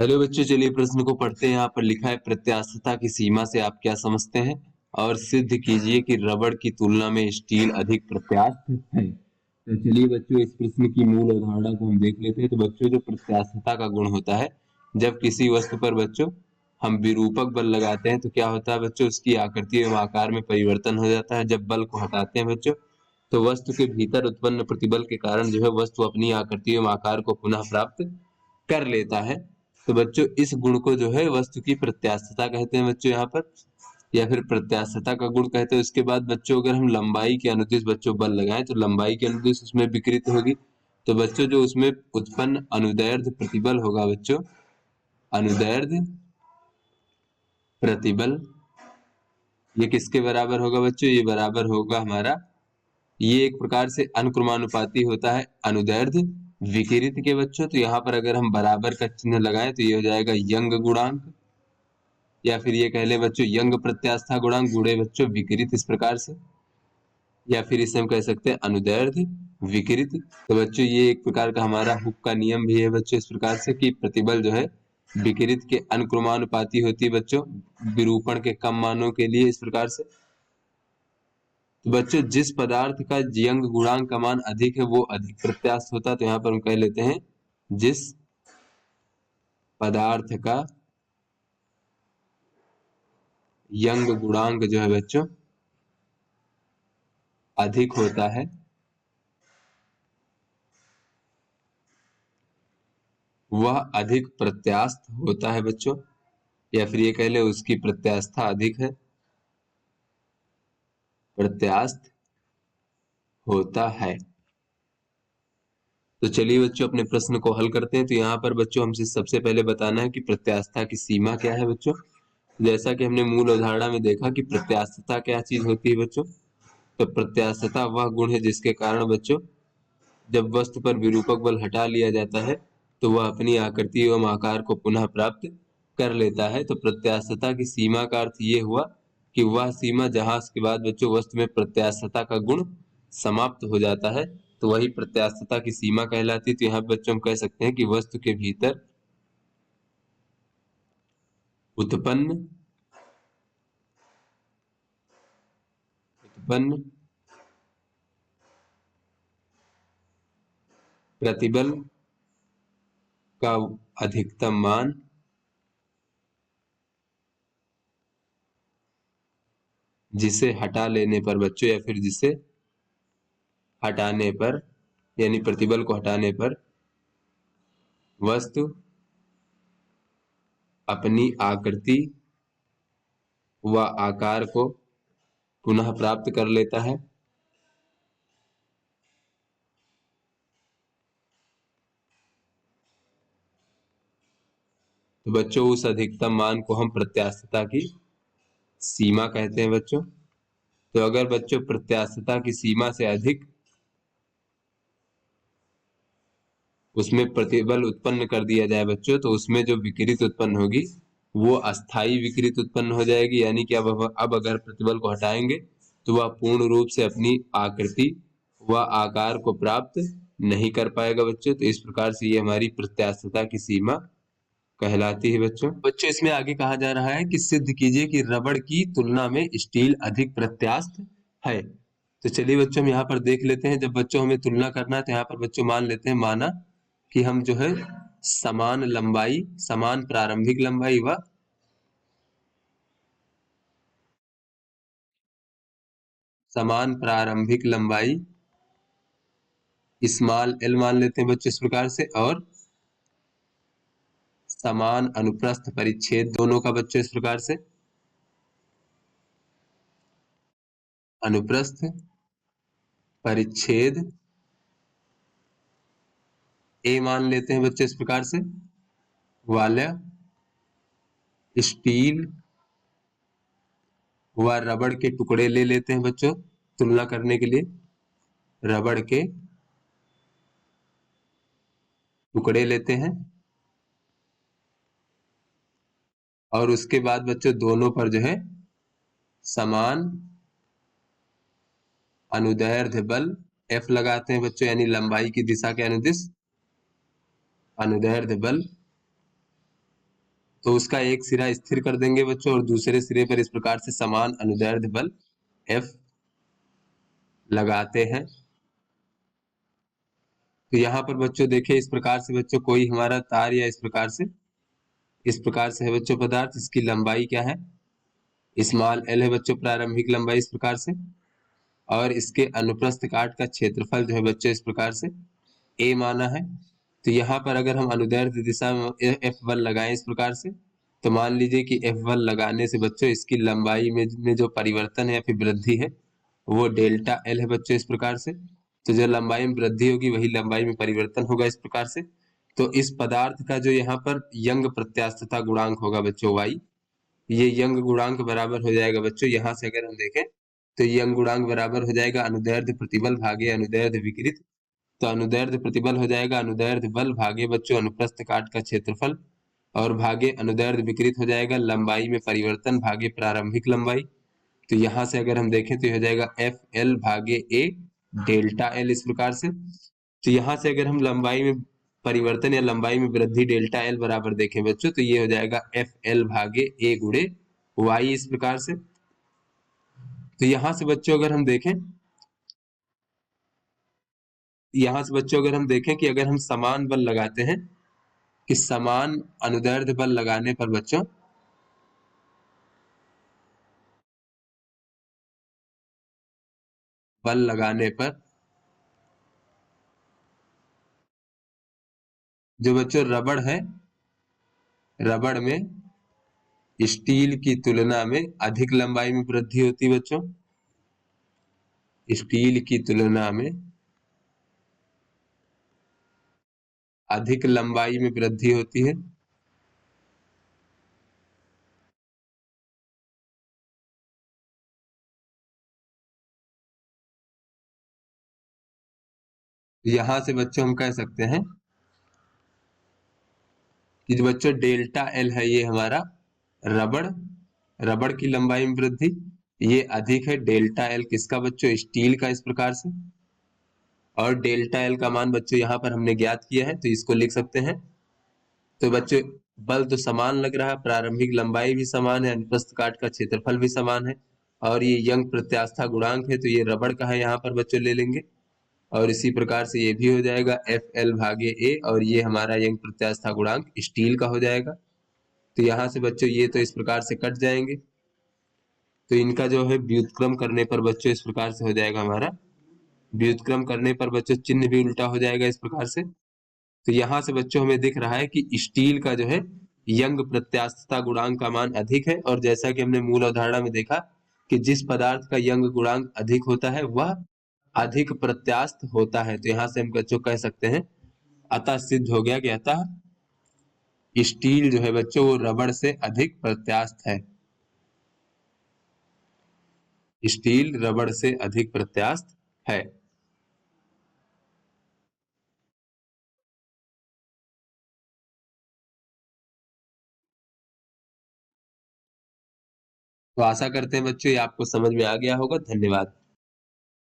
Hello बच्चों, चलिए प्रश्न को पढ़ते हैं। यहाँ पर लिखा है प्रत्यास्थता की सीमा से आप क्या समझते हैं और सिद्ध कीजिए कि रबड़ की तुलना में स्टील अधिक प्रत्यास्थ है। तो चलिए बच्चों, इस प्रश्न की मूल अवधारणा को हम देख लेते हैं। तो बच्चों, जो प्रत्यास्थता का गुण होता है, जब किसी वस्तु पर बच्चों हम विरूपक बल लगाते हैं तो क्या होता है बच्चों, उसकी आकृति एवं आकार में परिवर्तन हो जाता है। जब बल को हटाते हैं बच्चों, तो वस्तु के भीतर उत्पन्न प्रतिबल के कारण जो है वस्तु अपनी आकृति एवं आकार को पुनः प्राप्त कर लेता है। तो बच्चों, इस गुण को जो है वस्तु की प्रत्यास्थता कहते हैं बच्चों यहाँ पर, या फिर प्रत्यास्थता का गुण कहते हैं। उसके बाद बच्चों, अगर हम लंबाई के अनुदिश बच्चों बल लगाएं तो लंबाई के अनुदिश उसमें विकृत होगी। तो बच्चों, जो उसमें उत्पन्न अनुदैर्ध्य प्रतिबल होगा बच्चों, अनुदैर्ध्य प्रतिबल, ये किसके बराबर होगा बच्चों? ये बराबर होगा हमारा, ये एक प्रकार से अनुक्रमानुपाती होता है अनुदैर्ध्य विकिरित के बच्चों। तो यहाँ पर अगर हम बराबर का चिन्ह लगाएं तो ये हो जाएगा यंग गुणांक, या फिर ये कह लें बच्चों यंग प्रत्यास्था गुणांक गुणे बच्चों विकिरित, इस प्रकार से। या फिर इसे हम कह सकते हैं अनुदैर्ध्य विकिरित। तो बच्चों, ये एक प्रकार का हमारा हुक का नियम भी है बच्चों, इस प्रकार से कि प्रतिबल जो है विकिरित के अनुक्रमानुपाती होती है बच्चों, विरूपण के कम मानों के लिए, इस प्रकार से। तो बच्चों, जिस पदार्थ का यंग गुणांक का मान अधिक है वो अधिक प्रत्यास्थ होता है। तो यहाँ पर हम कह लेते हैं जिस पदार्थ का यंग गुणांक जो है बच्चों अधिक होता है, वह अधिक प्रत्यास्थ होता है बच्चों, या फिर ये कह ले उसकी प्रत्यास्था अधिक है, प्रत्यास्थ होता है। तो चलिए बच्चों, अपने प्रश्न को हल करते हैं। तो यहाँ पर बच्चों हमसे सबसे पहले बताना है कि प्रत्यास्था की सीमा क्या है बच्चों। जैसा कि हमने मूल अवधारणा में देखा कि प्रत्यास्थता क्या चीज होती है बच्चों। तो प्रत्यास्थता वह गुण है जिसके कारण बच्चों जब वस्तु पर विरूपक बल हटा लिया जाता है तो वह अपनी आकृति एवं आकार को पुनः प्राप्त कर लेता है। तो प्रत्यास्थता की सीमा का अर्थ ये हुआ कि वह सीमा जहां के बाद बच्चों वस्तु में प्रत्यास्थता का गुण समाप्त हो जाता है, तो वही प्रत्यास्थता की सीमा कहलाती है। तो यहाँ बच्चों हम कह सकते हैं कि वस्तु के भीतर उत्पन्न उत्पन्न प्रतिबल का अधिकतम मान जिसे हटा लेने पर बच्चों, या फिर जिसे हटाने पर, यानी प्रतिबल को हटाने पर वस्तु अपनी आकृति व आकार को पुनः प्राप्त कर लेता है। तो बच्चों, उस अधिकतम मान को हम प्रत्यास्थता की सीमा कहते हैं बच्चों। तो अगर बच्चों प्रत्यास्थता की सीमा से अधिक उसमें प्रतिबल उत्पन्न कर दिया जाए बच्चों, तो उसमें जो विकृत उत्पन्न होगी वो अस्थाई विकृत उत्पन्न हो जाएगी। यानी कि अब अगर प्रतिबल को हटाएंगे तो वह पूर्ण रूप से अपनी आकृति व आकार को प्राप्त नहीं कर पाएगा बच्चों। तो इस प्रकार से ये हमारी प्रत्यास्थता की सीमा कहलाती है बच्चों। बच्चों, इसमें आगे कहा जा रहा है कि सिद्ध कीजिए कि रबड़ की तुलना में स्टील अधिक प्रत्यास्थ है। तो चलिए बच्चों, हम यहाँ पर देख लेते हैं। जब बच्चों हमें तुलना करना है तो यहाँ पर बच्चों मान लेते हैं, माना कि हम जो है समान लंबाई, समान प्रारंभिक लंबाई व समान प्रारंभिक लंबाई स्मॉल एल मान लेते हैं बच्चों इस प्रकार से, और समान अनुप्रस्थ परिच्छेद दोनों का बच्चों इस प्रकार से, अनुप्रस्थ परिच्छेद ए मान लेते हैं बच्चों इस प्रकार से, वाला स्टील व रबड़ के टुकड़े ले लेते हैं बच्चों तुलना करने के लिए, रबड़ के टुकड़े लेते हैं। और उसके बाद बच्चों दोनों पर जो है समान अनुदैर्ध्य बल F लगाते हैं बच्चों, यानी लंबाई की दिशा के अनुदिश अनुदैर्ध्य बल तो उसका एक सिरा स्थिर कर देंगे बच्चों और दूसरे सिरे पर इस प्रकार से समान अनुदैर्ध्य बल F लगाते हैं। तो यहाँ पर बच्चों देखें इस प्रकार से बच्चों कोई हमारा तार या इस प्रकार से है बच्चों पदार्थ, इसकी लंबाई क्या है, स्मॉल एल है बच्चों प्रारंभिक लंबाई इस प्रकार से, और इसके अनुप्रस्थ काट का क्षेत्रफल जो है बच्चों इस प्रकार से ए माना है। तो यहाँ पर अगर हम अनुदैर्ध्य दिशा में F1 लगाएं इस प्रकार से, तो मान लीजिए कि F1 लगाने से बच्चों इसकी लंबाई में जो परिवर्तन है या फिर वृद्धि है वो डेल्टा एल है बच्चों इस प्रकार से। तो जो लंबाई में वृद्धि होगी वही लंबाई में परिवर्तन होगा इस प्रकार से। तो इस पदार्थ का जो यहाँ पर यंग प्रत्यास्थता गुणांक होगा बच्चों y, ये यंग गुणांक बराबर हो जाएगा बच्चों, यहाँ से अगर हम देखें तो यंग गुणांक बराबर हो जाएगा अनुदैर्ध्य प्रतिबल भागे अनुदैर्ध्य विकृत। तो अनुदैर्ध्य प्रतिबल हो जाएगा अनुदैर्ध्य बल भागे बच्चों अनुप्रस्थ काट का क्षेत्रफल, और भागे अनुदैर्ध्य विकृत हो जाएगा लंबाई में परिवर्तन भागे प्रारंभिक लंबाई। तो यहाँ से अगर हम देखें तो ये हो जाएगा एफ एल भागे ए डेल्टा एल इस प्रकार से। तो यहाँ से अगर हम लंबाई में परिवर्तन या लंबाई में वृद्धि डेल्टा एल बराबर देखें बच्चों तो ये हो जाएगा एफ एल भागे ए गुणे वाई इस प्रकार से। तो यहाँ से बच्चों अगर हम देखें कि अगर हम समान बल लगाते हैं कि समान अनुदैर्ध्य बल लगाने पर बच्चों बल लगाने पर जो बच्चों रबड़ है, रबड़ में स्टील की तुलना में अधिक लंबाई में वृद्धि होती है बच्चों, स्टील की तुलना में अधिक लंबाई में वृद्धि होती है। यहां से बच्चों हम कह सकते हैं कि जो बच्चों डेल्टा एल है ये हमारा रबड़, रबड़ की लंबाई में वृद्धि ये अधिक है डेल्टा एल किसका बच्चों, स्टील का इस प्रकार से। और डेल्टा एल का मान बच्चों यहाँ पर हमने ज्ञात किया है तो इसको लिख सकते हैं। तो बच्चों बल तो समान लग रहा है, प्रारंभिक लंबाई भी समान है, अनुप्रस्थ काट का क्षेत्रफल भी समान है, और ये यंग प्रत्यास्था गुणांक है तो ये रबड़ का है यहाँ पर बच्चों ले लेंगे। और इसी प्रकार से ये भी हो जाएगा एफ एल भागे ए, और ये हमारा यंग प्रत्यास्था गुणांक स्टील का हो जाएगा। तो यहाँ से बच्चों ये तो इस प्रकार से कट जाएंगे, तो इनका जो है व्युत्क्रम करने पर बच्चों इस प्रकार से हो जाएगा हमारा, व्युत्क्रम करने पर बच्चों चिन्ह भी उल्टा हो जाएगा इस प्रकार से। तो यहाँ से बच्चों हमें दिख रहा है कि स्टील का जो है यंग प्रत्यास्थता गुणांक का मान अधिक है, और जैसा कि हमने मूल अवधारणा में देखा कि जिस पदार्थ का यंग गुणांक अधिक होता है वह अधिक प्रत्यास्थ होता है। तो यहाँ से हम बच्चों कह सकते हैं अतः सिद्ध हो गया कि अतः स्टील जो है बच्चों वो रबड़ से अधिक प्रत्यास्थ है, स्टील रबड़ से अधिक प्रत्यास्थ है। तो आशा करते हैं बच्चों ये आपको समझ में आ गया होगा। धन्यवाद।